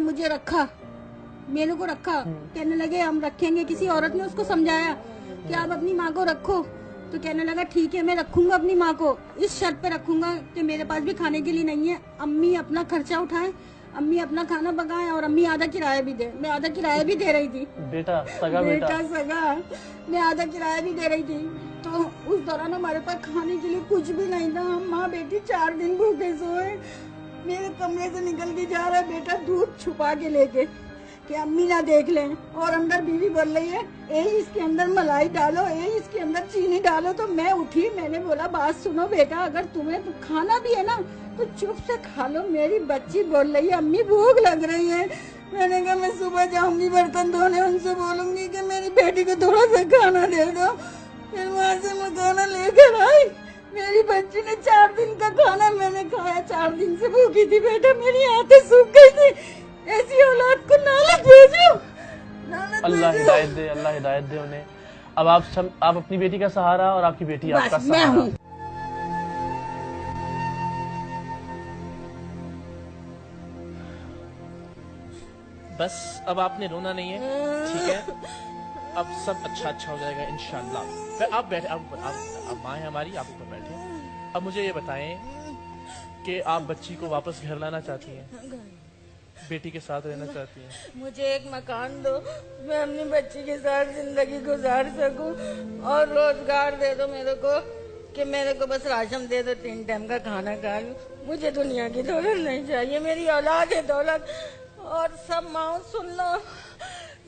मुझे रखा, मेरे को रखा। कहने लगे हम रखेंगे। किसी औरत ने उसको समझाया कि आप अपनी माँ को रखो, तो कहने लगा ठीक है मैं रखूंगा अपनी माँ को, इस शर्त पे रखूंगा कि मेरे पास भी खाने के लिए नहीं है, अम्मी अपना खर्चा उठाएं, अम्मी अपना खाना पकाएं और अम्मी आधा किराया भी दे। मैं आधा किराया भी दे रही थी। बेटा सगा बेटा सगा, मैं आधा किराया भी दे रही थी। तो उस दौरान हमारे पास खाने के लिए कुछ भी नहीं था। हम माँ बेटी 4 दिन भूखे सोए। मेरे कमरे से निकल के जा रहा है बेटा दूध छुपा के लेके कि अम्मी ना देख लें, और अंदर बीवी बोल रही है ए इसके अंदर मलाई डालो, ए इसके अंदर चीनी डालो। तो मैं उठी, मैंने बोला बात सुनो बेटा, अगर तुम्हें तो खाना भी है ना तो चुप से खा लो। मेरी बच्ची बोल रही है अम्मी भूख लग रही है। मैंने कहा मैं सुबह जाऊंगी बर्तन धोने, उनसे बोलूंगी कि मेरी बेटी को थोड़ा सा खाना दे दो। फिर वहाँ से मैं खाना लेकर आई। मेरी बच्ची ने 4 दिन का खाना मैंने खाया। 4 दिन से भूखी थी बेटा, मेरी आंखें सूख गई थी। ऐसी औलाद को नालत भेजो, अल्लाह हिदायत दे, अल्लाह हिदायत दे उन्हें। अब आप अपनी बेटी का सहारा और आपकी बेटी आपका सहारा। बस अब आपने रोना नहीं है, ठीक है? अब सब अच्छा हो जाएगा इंशाल्लाह। आप बैठे, आप माँ है हमारी, आप ऊपर बैठे। अब मुझे ये बताएं कि आप बच्ची को वापस घर लाना चाहती हैं, बेटी के साथ रहना चाहती हैं? मुझे एक मकान दो, मैं अपनी बच्ची के साथ जिंदगी गुजार सकूं, और रोजगार दे दो मेरे को कि मेरे को बस राशन दे दो, 3 टाइम का खाना खा लूं। मुझे दुनिया की दौलत नहीं चाहिए, मेरी औलाद है दौलत। और सब माँ सुन लो,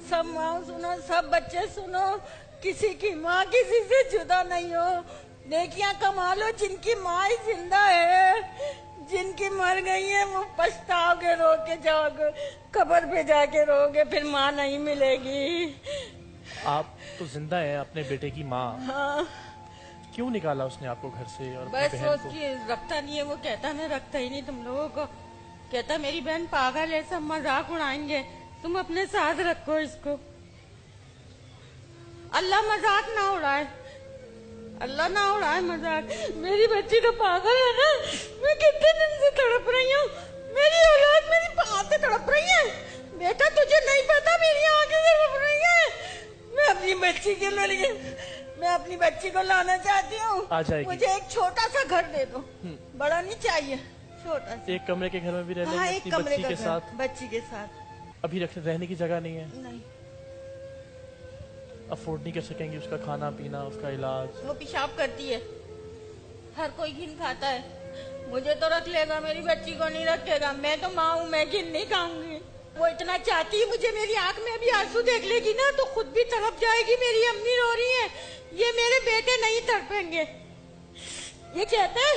सब माँ सुनो, सब बच्चे सुनो, किसी की माँ किसी से जुदा नहीं हो। नेकियां कमा लो जिनकी माँ ही जिंदा है, जिनकी मर गई है वो पछताओगे, रो के जाओगे, कब्र पे जाके रोगे, फिर माँ नहीं मिलेगी। आप तो जिंदा हैं, अपने बेटे की माँ। हाँ। क्यों निकाला उसने आपको घर से? और बस बहन वो को उसकी रखता नहीं है, वो कहता मैं रखता ही नहीं तुम लोगों को। कहता मेरी बहन पागल है, सब मजाक उड़ाएंगे, तुम अपने साथ रखो इसको। अल्लाह मजाक ना उड़ाए, अल्लाह ना उड़ाए मजाक। मेरी बच्ची तो पागल है ना, मैं कितने दिन से तड़प रही हूँ, मेरी औलाद मेरी आंखें तड़प रही है। बेटा तुझे नहीं पता मेरी आंखें तड़प रही है। मैं अपनी बच्ची के लिए, मैं अपनी बच्ची को लाना चाहती हूँ। आ जाएगी। मुझे एक छोटा सा घर दे दो, बड़ा नहीं चाहिए, छोटा सा। एक कमरे के घर में भी रह लेंगे? हाँ, अपनी एक कमरे बच्ची का के घर, साथ? बच्ची के साथ। अभी रहने की जगह नहीं है? नहीं, अफोर्ड नहीं कर सकेंगी उसका खाना पीना, उसका इलाज? वो पेशाब करती है, हर कोई घिन खाता है। मुझे तो रख लेगा, मेरी बच्ची को नहीं रखेगा। मैं तो माँ हूँ, मैं घिन नहीं खाऊंगी। वो इतना चाहती है मुझे, मेरी आंख में अभी आंसू देख लेगी ना तो खुद भी तड़प जाएगी। मेरी अम्मी रो रही है, ये मेरे बेटे नहीं तड़पेंगे। ये कहते हैं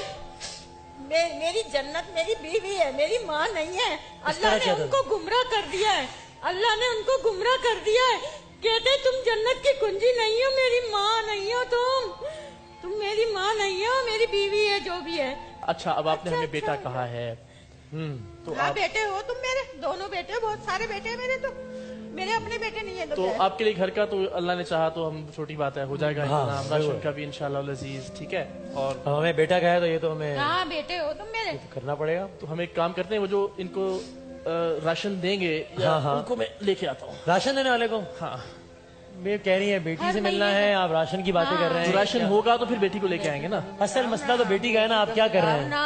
मेरी जन्नत मेरी बीवी है, मेरी माँ नहीं है। अल्लाह ने उनको गुमराह कर दिया है, अल्लाह ने उनको गुमराह कर दिया है। कहते तुम जन्नत की कुंजी नहीं हो, मेरी माँ नहीं हो, तुम मेरी माँ नहीं हो, मेरी बीवी है जो भी है। अच्छा, अब आपने हमें बेटा कहा है, तो हाँ आप बेटे हो तुम मेरे, दोनों बेटे, बहुत सारे बेटे हैं मेरे, तो मेरे अपने बेटे नहीं है। तो आपके लिए घर का तो अल्लाह ने चाहा तो हम, छोटी बात है, हो जाएगा इंतजाम, राशन का भी इंशाल्लाह लजीज, ठीक है? और हमें बेटा कहा है तो ये तो हमें हाँ बेटे हो तुम मेरे, करना पड़ेगा। तो हम एक काम करते हैं, वो जो इनको राशन देंगे, हाँ। उनको मैं लेके आता हूँ। राशन देने वाले को? हाँ, मैं कह रही है बेटी से मिलना है, आप राशन की बातें कर रहे जो हैं। राशन होगा तो फिर बेटी को लेके आएंगे ना। असल मसला तो बेटी का है ना, आप क्या कर रहे हैं? ना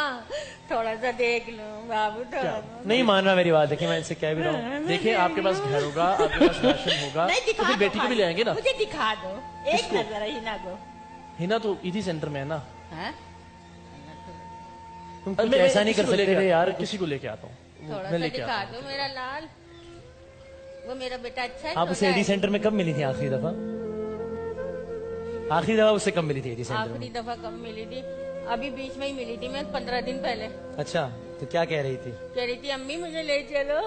थोड़ा सा देख लो बाबू, थोड़ा नहीं मान रहा मेरी बात, देखिए मैं इनसे कह भी रहा हूँ। देखिए, आपके पास घर होगा, आपके पास राशन होगा, नहीं, तो दिखा फिर दो बेटी को भी ले आएंगे ना। मुझे दिखा दो एक किसको? नजर हिना को। हिना तो ईदी सेंटर में है ना। हाँ? तुम कुछ ऐसा नहीं कर सकते थे यार। किसी को लेके आता हूँ, थोड़ा मैं सा लेके दिखा आता दो हूँ। मेरा लाल, वो मेरा बेटा अच्छा है। आप उसे एडी सेंटर में कब मिली थी आखिरी दफा? आखिरी दफा उससे कब मिली थी एडी सेंटर आखिरी में? दफा कब मिली थी? अभी बीच में ही मिली थी मैं, 15 दिन पहले। अच्छा, तो क्या कह रही थी? कह रही थी अम्मी मुझे ले चलो।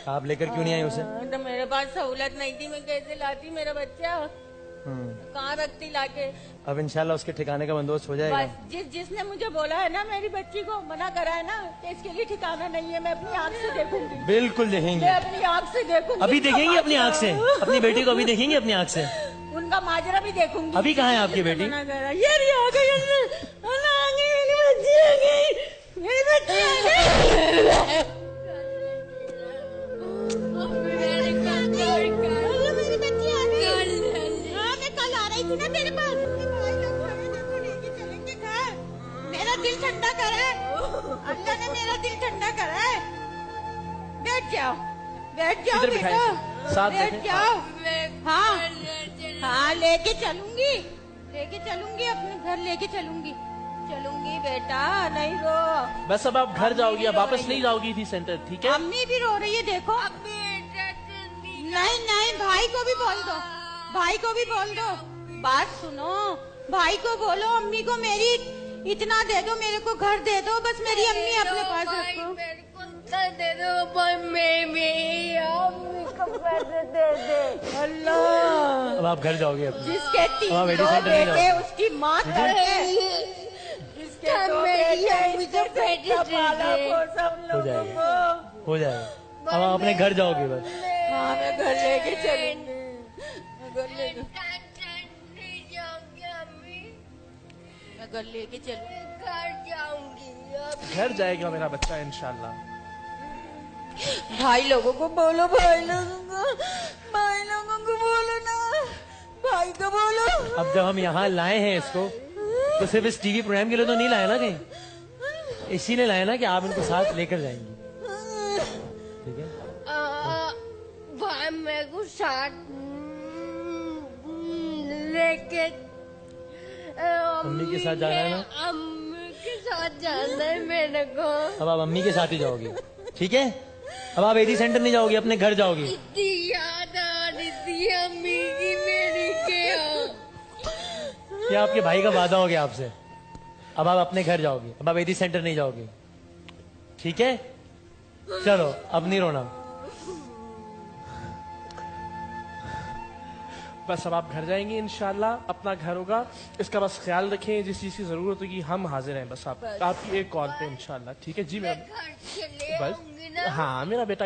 आप लेकर क्यों नहीं आई उसे? तो मेरे पास सहूलत नहीं थी, मैं कैसे लाती मेरा बच्चा, कहाँ रखती लाके। अब इंशाल्लाह उसके ठिकाने का बंदोबस्त हो जाएगा। बस जिसने मुझे बोला है ना, मेरी बच्ची को मना करा है ना कि इसके लिए ठिकाना नहीं है, मैं अपनी आंख से देखूंगी। बिल्कुल देखेंगे, मैं अपनी आंख से देखूंगी। अभी देखेंगी अपनी आंख से, अपनी बेटी को अभी देखेंगी अपनी आंख से। उनका माजरा भी देखूंगी। अभी कहाँ है आपकी बेटी? मना करा, ये रही आ गई, आ गई मेरी बच्ची, आ गई मेरी बच्ची, आ गई। जाओ इधर बेटा, बिठाइए, साथ बैठ बैठे। जाओ। हाँ लेके चलूंगी अपने घर लेके चलूंगी बेटा, नहीं रो। बस अब आप घर जाओगी, अब वापस नहीं जाओगी थी सेंटर, ठीक है? अम्मी भी रो रही है, देखो। नहीं भाई को भी बोल दो, बात सुनो, भाई को बोलो अम्मी को मेरी इतना दे दो, मेरे को घर दे दो, बस मेरी अम्मी अपने पास रखो। दे दो अम्मी को पैसे दे। अल्लाह, अब आप घर जाओगे अब। जिसके अब तीन आप दो सेंटर नहीं बेटे जाओगे। उसकी माँ करके, जिसके दो बेटे पाला को सब हो लोगों जाएगा, को। हो जाएगा। अब आप अपने घर जाओगे बस। हाँ मैं घर लेके चलूंगी, मैं घर लेके चलूंगी। घर जाएगा मेरा बच्चा इंशाल्लाह। भाई लोगों को बोलो, भाई लोगों को बोलो ना, भाई को बोलो। अब जब हम यहाँ लाए हैं इसको, तो सिर्फ इस टीवी प्रोग्राम के लिए तो नहीं लाए ना कहीं, इसीलिए लाए ना कि आप इनको साथ लेकर जाएंगी, ठीक है? भाई मेरे को साथ लेके अम्मी के साथ जाना है ना? अम्मी के साथ जाना है मेरे को। अब आप अम्मी के साथ ही जाओगी, ठीक है? अब आप एडी सेंटर नहीं जाओगी, अपने घर जाओगी। इतनी याद आ रही थी अम्मी की मेरी के। ये आपके भाई का वादा हो गया आपसे। अब आप अपने घर जाओगी, अब आप एडी सेंटर नहीं जाओगी, ठीक है? चलो अब नहीं रोना। बस अब आप घर जाएंगे इंशाल्लाह, अपना घर होगा, इसका बस ख्याल रखें, जिस चीज की जरूरत होगी हम हाजिर हैं, बस आप आपकी एक कॉल पे इंशाल्लाह, ठीक है जी? मैं घर चले बस आऊंगी ना। हाँ, मेरा बेटा